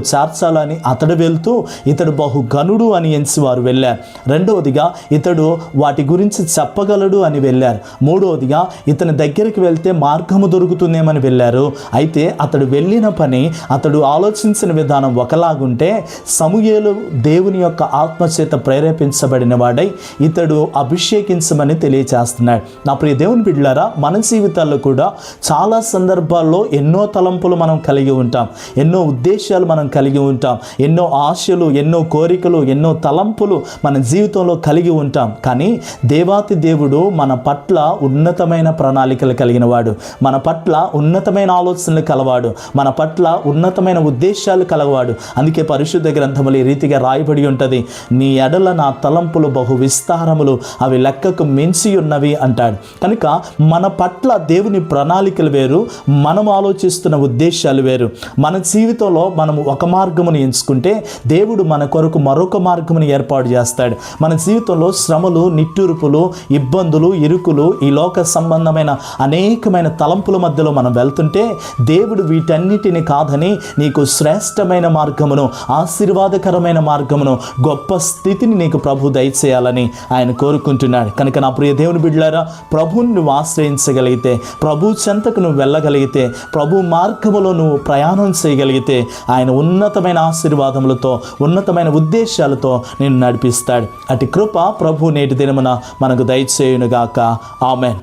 చేర్చాలని అతడు వెళ్తూ ఇతడు బహు ఘనుడు అని ఎంచి వారు వెళ్ళారు. రెండవదిగా ఇతడు వాటి గురించి చెప్పగలడు అని వెళ్ళారు. మూడవదిగా ఇతని దగ్గరికి వెళ్తే మార్గము దొరుకుతుందేమని వెళ్ళారు. అయితే అతడు వెళ్ళిన పని, అతడు ఆలోచించిన విధానం ఒకలాగుంటే సమూయేలు దేవుని యొక్క ఆత్మచేత ప్రేరేపించబడిన వాడై ఇతడు అభిషేకించమని తెలియచేస్తున్నాడు. నా ప్రియ దేవుని బిడ్డలారా, మన జీవితాల్లో కూడా చాలా సందర్భాల్లో ఎన్నో తలంపులు మనం కలిగి ఉంటాం, ఎన్నో ఉద్దేశాలు మనం కలిగి ఉంటాం, ఎన్నో ఆశలు, ఎన్నో కోరికలు, ఎన్నో తలంపులు మన జీవితంలో కలిగి ఉంటాం. కానీ దేవాతి దేవుడు మన పట్ల ఉన్నతమైన ప్రణాళికలు కలిగిన వాడు, మన పట్ల ఉన్నతమైన ఆలోచనలు కలవాడు, మన పట్ల ఉన్నతమైన ఉద్దేశాలు కలవాడు. అందుకే పరిశుద్ధ గ్రంథములు ఈ రీతిగా రాయబడి ఉంటుంది, నీ ఎడల నా తలంపులు బహు విస్తారములు, అవి లెక్కకు మించి ఉన్నవి అంటాడు. కనుక మన పట్ల దేవుని ప్రణాళికలు వేరు, మనం ఆలోచిస్తున్న ఉద్దేశాలు వేరు. మన జీవితంలో మనము ఒక మార్గమును ఎంచుకుంటే దేవుడు మన కొరకు మరొక మార్గమును ఏర్పాటు చేస్తాడు. మన జీవితంలో శ్రమలు, నిట్టూర్పులు, ఇబ్బందులు, ఇరుకులు, ఈ లోక సంబంధమైన అనేకమైన తలంపుల మధ్యలో మనం వెళ్తుంటే దేవుడు వీటన్నిటిని కాదని నీకు శ్రేష్టమైన మార్గమును, ఆశీర్వాదకరమైన మార్గమును, గొప్ప స్థితిని నీకు ప్రభు దయచేయాలని ఆయన కోరుకుంటున్నాడు. కనుక నా ప్రియ దేవుని బిడ్డలారా, ప్రభువుని నువ్వు ఆశ్రయించగలిగితే, ప్రభు చెంతకు నువ్వు వెళ్ళగలిగితే, ప్రభు మార్గములో నువ్వు ప్రయాణం చేయగలిగితే ఆయన ఉన్నతమైన ఆశీర్వాదములతో, ఉన్నతమైన ఉద్దేశాలతో నిన్ను నడిపిస్తాడు. అటు కృప ప్రభు నేటి దినమున మనకు దయచేయునుగాక. ఆమెన్.